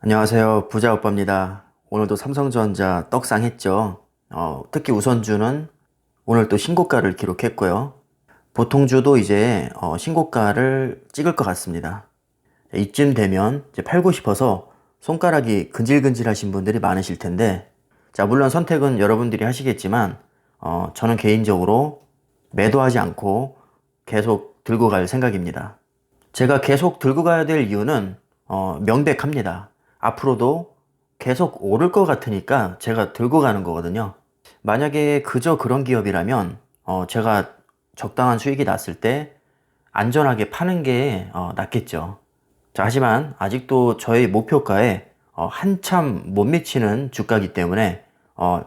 안녕하세요. 부자오빠입니다. 오늘도 삼성전자 떡상했죠. 특히 우선주는 오늘 또 신고가를 기록했고요. 보통주도 이제 신고가를 찍을 것 같습니다. 이쯤 되면 이제 팔고 싶어서 손가락이 근질근질 하신 분들이 많으실 텐데, 자, 물론 선택은 여러분들이 하시겠지만, 저는 개인적으로 매도하지 않고 계속 들고 갈 생각입니다. 제가 계속 들고 가야 될 이유는 명백합니다. 앞으로도 계속 오를 것 같으니까 제가 들고 가는 거거든요. 만약에 그저 그런 기업이라면 제가 적당한 수익이 났을 때 안전하게 파는 게 낫겠죠. 자, 하지만 아직도 저의 목표가에 한참 못 미치는 주가이기 때문에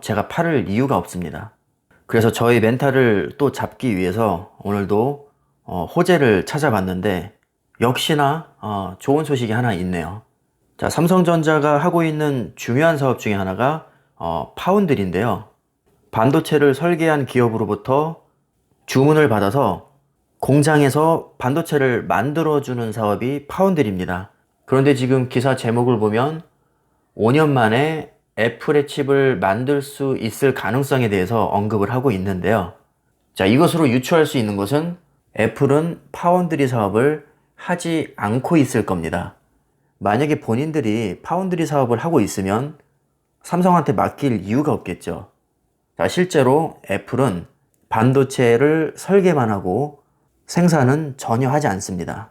제가 팔을 이유가 없습니다. 그래서 저의 멘탈을 또 잡기 위해서 오늘도 호재를 찾아봤는데 역시나 좋은 소식이 하나 있네요. 자, 삼성전자가 하고 있는 중요한 사업 중에 하나가 파운드리인데요. 반도체를 설계한 기업으로부터 주문을 받아서 공장에서 반도체를 만들어주는 사업이 파운드리입니다. 그런데 지금 기사 제목을 보면 5년 만에 애플의 칩을 만들 수 있을 가능성에 대해서 언급을 하고 있는데요. 자, 이것으로 유추할 수 있는 것은 애플은 파운드리 사업을 하지 않고 있을 겁니다. 만약에 본인들이 파운드리 사업을 하고 있으면 삼성한테 맡길 이유가 없겠죠. 자, 실제로 애플은 반도체를 설계만 하고 생산은 전혀 하지 않습니다.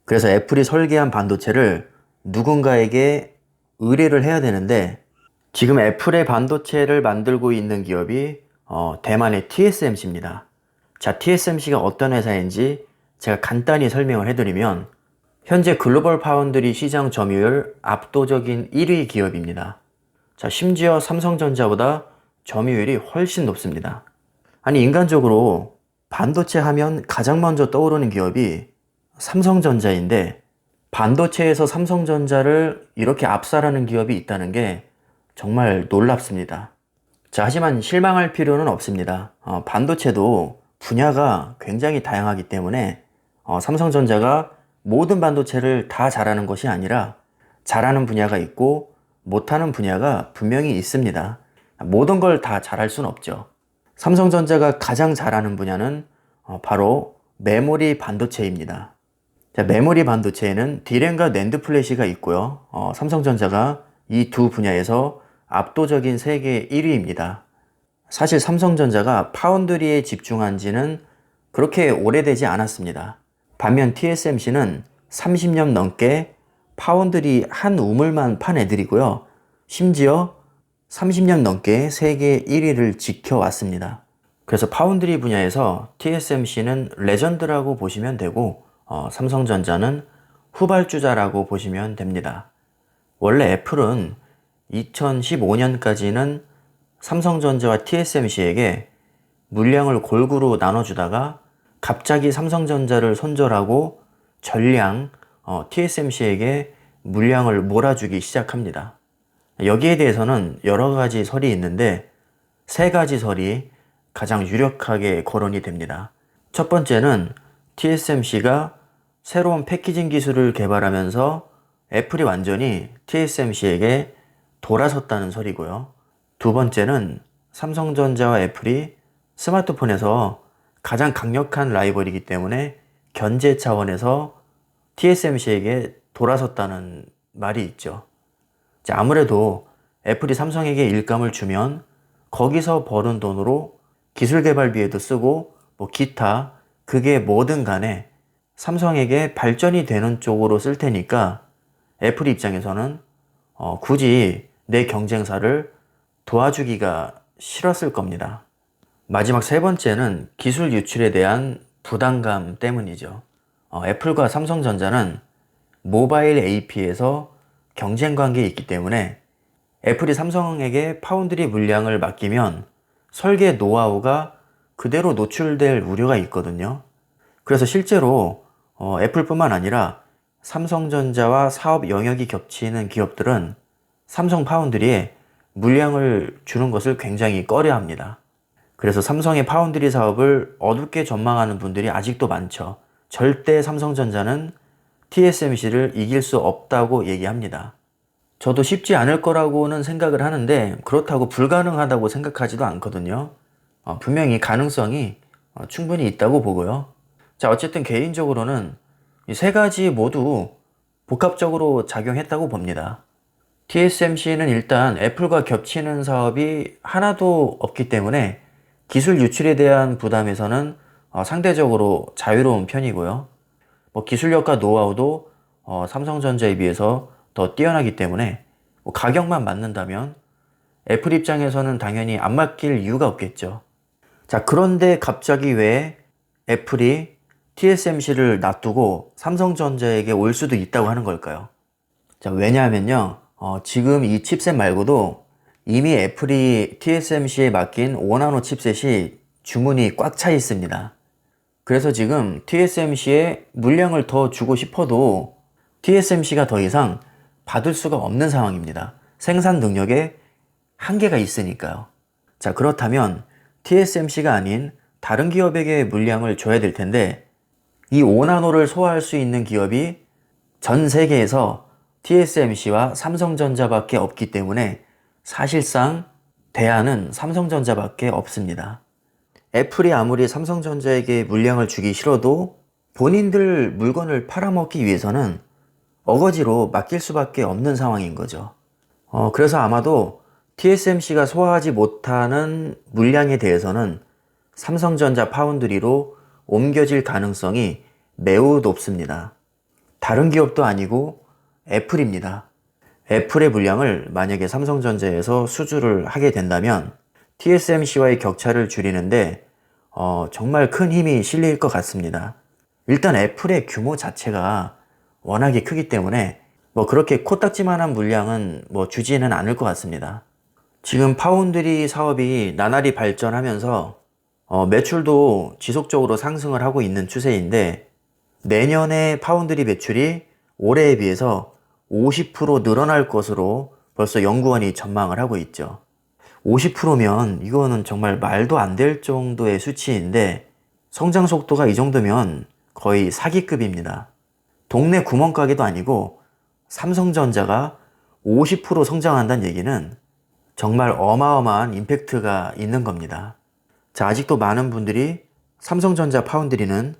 그래서 애플이 설계한 반도체를 누군가에게 의뢰를 해야 되는데 지금 애플의 반도체를 만들고 있는 기업이 대만의 TSMC입니다. 자, TSMC가 어떤 회사인지 제가 간단히 설명을 해드리면 현재 글로벌 파운드리 시장 점유율 압도적인 1위 기업입니다. 자, 심지어 삼성전자보다 점유율이 훨씬 높습니다. 아니, 인간적으로 반도체 하면 가장 먼저 떠오르는 기업이 삼성전자인데 반도체에서 삼성전자를 이렇게 압살하는 기업이 있다는 게 정말 놀랍습니다. 자, 하지만 실망할 필요는 없습니다. 반도체도 분야가 굉장히 다양하기 때문에 삼성전자가 모든 반도체를 다 잘하는 것이 아니라 잘하는 분야가 있고 못하는 분야가 분명히 있습니다. 모든 걸 다 잘할 수는 없죠. 삼성전자가 가장 잘하는 분야는 바로 메모리 반도체입니다. 자, 메모리 반도체에는 D램과 낸드 플래시가 있고요. 삼성전자가 이 두 분야에서 압도적인 세계 1위입니다. 사실 삼성전자가 파운드리에 집중한 지는 그렇게 오래되지 않았습니다. 반면 TSMC는 30년 넘게 파운드리 한 우물만 판 애들이고요. 심지어 30년 넘게 세계 1위를 지켜왔습니다. 그래서 파운드리 분야에서 TSMC는 레전드라고 보시면 되고 삼성전자는 후발주자라고 보시면 됩니다. 원래 애플은 2015년까지는 삼성전자와 TSMC에게 물량을 골고루 나눠주다가 갑자기 삼성전자를 손절하고 전량 TSMC에게 물량을 몰아주기 시작합니다. 여기에 대해서는 여러 가지 설이 있는데 세 가지 설이 가장 유력하게 거론이 됩니다. 첫 번째는 TSMC가 새로운 패키징 기술을 개발하면서 애플이 완전히 TSMC에게 돌아섰다는 설이고요. 두 번째는 삼성전자와 애플이 스마트폰에서 가장 강력한 라이벌이기 때문에 견제 차원에서 TSMC에게 돌아섰다는 말이 있죠. 자, 아무래도 애플이 삼성에게 일감을 주면 거기서 버는 돈으로 기술 개발비에도 쓰고 기타 그게 뭐든 간에 삼성에게 발전이 되는 쪽으로 쓸 테니까 애플 입장에서는 굳이 내 경쟁사를 도와주기가 싫었을 겁니다. 마지막 세 번째는 기술 유출에 대한 부담감 때문이죠. 애플과 삼성전자는 모바일 AP에서 경쟁 관계에 있기 때문에 애플이 삼성에게 파운드리 물량을 맡기면 설계 노하우가 그대로 노출될 우려가 있거든요. 그래서 실제로 애플뿐만 아니라 삼성전자와 사업 영역이 겹치는 기업들은 삼성 파운드리에 물량을 주는 것을 굉장히 꺼려합니다. 그래서 삼성의 파운드리 사업을 어둡게 전망하는 분들이 아직도 많죠. 절대 삼성전자는 TSMC를 이길 수 없다고 얘기합니다. 저도 쉽지 않을 거라고는 생각을 하는데 그렇다고 불가능하다고 생각하지도 않거든요. 분명히 가능성이 충분히 있다고 보고요. 자, 어쨌든 개인적으로는 이 세 가지 모두 복합적으로 작용했다고 봅니다. TSMC는 일단 애플과 겹치는 사업이 하나도 없기 때문에 기술 유출에 대한 부담에서는 상대적으로 자유로운 편이고요. 뭐 기술력과 노하우도 삼성전자에 비해서 더 뛰어나기 때문에 뭐 가격만 맞는다면 애플 입장에서는 당연히 안 맡길 이유가 없겠죠. 자, 그런데 갑자기 왜 애플이 TSMC를 놔두고 삼성전자에게 올 수도 있다고 하는 걸까요? 자, 왜냐하면요. 지금 이 칩셋 말고도 이미 애플이 TSMC에 맡긴 5나노 칩셋이 주문이 꽉 차 있습니다. 그래서 지금 TSMC에 물량을 더 주고 싶어도 TSMC가 더 이상 받을 수가 없는 상황입니다. 생산 능력에 한계가 있으니까요. 자, 그렇다면 TSMC가 아닌 다른 기업에게 물량을 줘야 될 텐데 이 5나노를 소화할 수 있는 기업이 전 세계에서 TSMC와 삼성전자밖에 없기 때문에 사실상 대안은 삼성전자밖에 없습니다. 애플이 아무리 삼성전자에게 물량을 주기 싫어도 본인들 물건을 팔아먹기 위해서는 어거지로 맡길 수밖에 없는 상황인 거죠. 그래서 아마도 TSMC가 소화하지 못하는 물량에 대해서는 삼성전자 파운드리로 옮겨질 가능성이 매우 높습니다. 다른 기업도 아니고 애플입니다. 애플의 물량을 만약에 삼성전자에서 수주를 하게 된다면 TSMC와의 격차를 줄이는데 정말 큰 힘이 실릴 것 같습니다. 일단 애플의 규모 자체가 워낙에 크기 때문에 뭐 그렇게 코딱지만한 물량은 뭐 주지는 않을 것 같습니다. 지금 파운드리 사업이 나날이 발전하면서 매출도 지속적으로 상승을 하고 있는 추세인데 내년에 파운드리 매출이 올해에 비해서 50% 늘어날 것으로 벌써 연구원이 전망을 하고 있죠. 50%면 이거는 정말 말도 안 될 정도의 수치인데 성장 속도가 이 정도면 거의 사기급입니다. 동네 구멍가게도 아니고 삼성전자가 50% 성장한다는 얘기는 정말 어마어마한 임팩트가 있는 겁니다. 자, 아직도 많은 분들이 삼성전자 파운드리는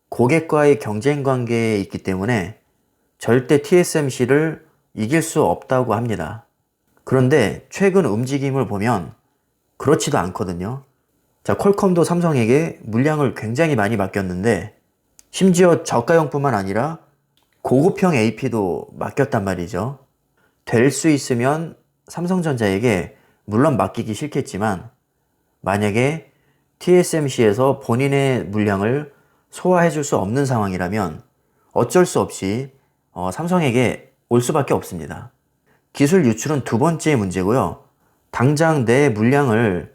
고객과의 경쟁 관계에 있기 때문에 절대 TSMC를 이길 수 없다고 합니다. 그런데 최근 움직임을 보면 그렇지도 않거든요. 자, 퀄컴도 삼성에게 물량을 굉장히 많이 맡겼는데 심지어 저가형뿐만 아니라 고급형 AP도 맡겼단 말이죠. 될 수 있으면 삼성전자에게 물론 맡기기 싫겠지만 만약에 TSMC에서 본인의 물량을 소화해 줄 수 없는 상황이라면 어쩔 수 없이 삼성에게 올 수밖에 없습니다. 기술 유출은 두 번째 문제고요. 당장 내 물량을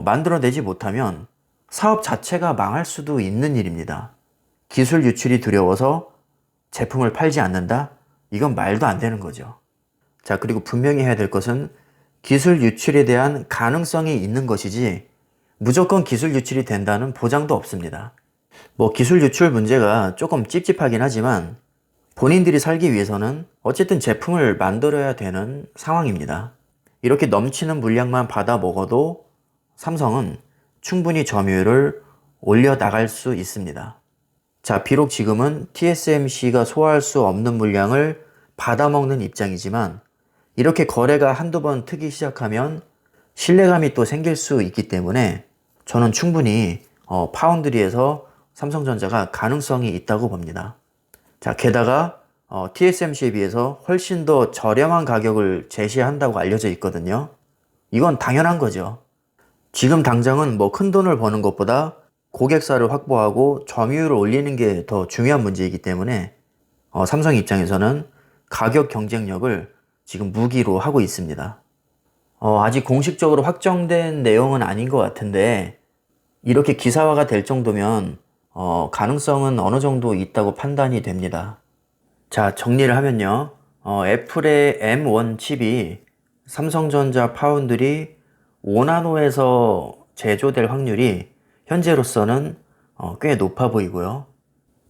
만들어내지 못하면 사업 자체가 망할 수도 있는 일입니다. 기술 유출이 두려워서 제품을 팔지 않는다? 이건 말도 안 되는 거죠. 자, 그리고 분명히 해야 될 것은 기술 유출에 대한 가능성이 있는 것이지 무조건 기술 유출이 된다는 보장도 없습니다. 뭐 기술 유출 문제가 조금 찝찝하긴 하지만 본인들이 살기 위해서는 어쨌든 제품을 만들어야 되는 상황입니다. 이렇게 넘치는 물량만 받아 먹어도 삼성은 충분히 점유율을 올려 나갈 수 있습니다. 자, 비록 지금은 TSMC가 소화할 수 없는 물량을 받아먹는 입장이지만 이렇게 거래가 한두 번 트기 시작하면 신뢰감이 또 생길 수 있기 때문에 저는 충분히 파운드리에서 삼성전자가 가능성이 있다고 봅니다. 자, 게다가 TSMC에 비해서 훨씬 더 저렴한 가격을 제시한다고 알려져 있거든요. 이건 당연한 거죠. 지금 당장은 뭐 큰 돈을 버는 것보다 고객사를 확보하고 점유율을 올리는 게 더 중요한 문제이기 때문에 삼성 입장에서는 가격 경쟁력을 지금 무기로 하고 있습니다. 아직 공식적으로 확정된 내용은 아닌 것 같은데 이렇게 기사화가 될 정도면 가능성은 어느 정도 있다고 판단이 됩니다. 자, 정리를 하면요. 애플의 M1 칩이 삼성전자 파운드리 5나노에서 제조될 확률이 현재로서는 꽤 높아 보이고요.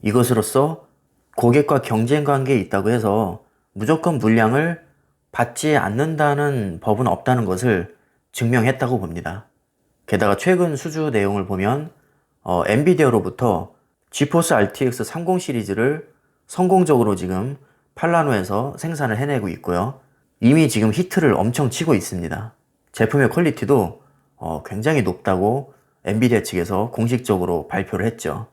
이것으로써 고객과 경쟁 관계에 있다고 해서 무조건 물량을 받지 않는다는 법은 없다는 것을 증명했다고 봅니다. 게다가 최근 수주 내용을 보면 엔비디아로부터 지포스 RTX 30 시리즈를 성공적으로 지금 팔라노에서 생산을 해내고 있고요. 이미 지금 히트를 엄청 치고 있습니다. 제품의 퀄리티도 굉장히 높다고 엔비디아 측에서 공식적으로 발표를 했죠.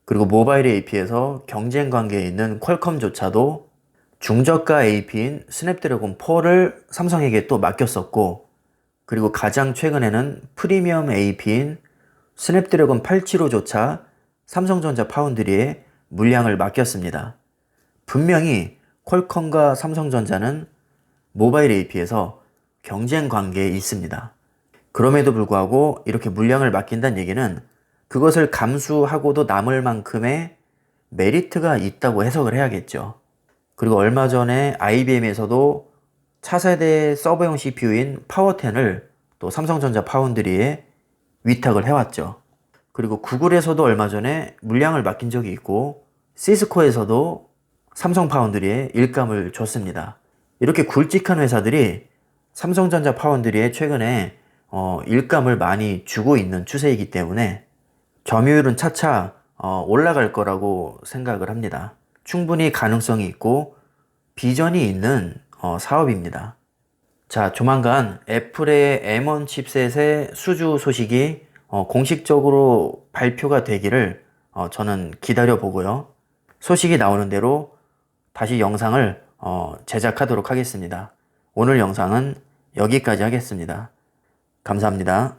그리고 모바일 AP에서 경쟁 관계에 있는 퀄컴조차도 중저가 AP인 스냅드래곤 4를 삼성에게 또 맡겼었고, 그리고 가장 최근에는 프리미엄 AP인 스냅드래곤 875조차 삼성전자 파운드리에 물량을 맡겼습니다. 분명히 퀄컴과 삼성전자는 모바일 AP에서 경쟁 관계에 있습니다. 그럼에도 불구하고 이렇게 물량을 맡긴다는 얘기는 그것을 감수하고도 남을 만큼의 메리트가 있다고 해석을 해야겠죠. 그리고 얼마 전에 IBM에서도 차세대 서버용 CPU인 파워10을 또 삼성전자 파운드리에 위탁을 해왔죠. 그리고 구글에서도 얼마 전에 물량을 맡긴 적이 있고, 시스코에서도 삼성 파운드리에 일감을 줬습니다. 이렇게 굵직한 회사들이 삼성전자 파운드리에 최근에 일감을 많이 주고 있는 추세이기 때문에 점유율은 차차 올라갈 거라고 생각을 합니다. 충분히 가능성이 있고 비전이 있는 사업입니다. 자, 조만간 애플의 M1 칩셋의 수주 소식이 공식적으로 발표가 되기를 저는 기다려 보고요. 소식이 나오는 대로 다시 영상을 제작하도록 하겠습니다. 오늘 영상은 여기까지 하겠습니다. 감사합니다.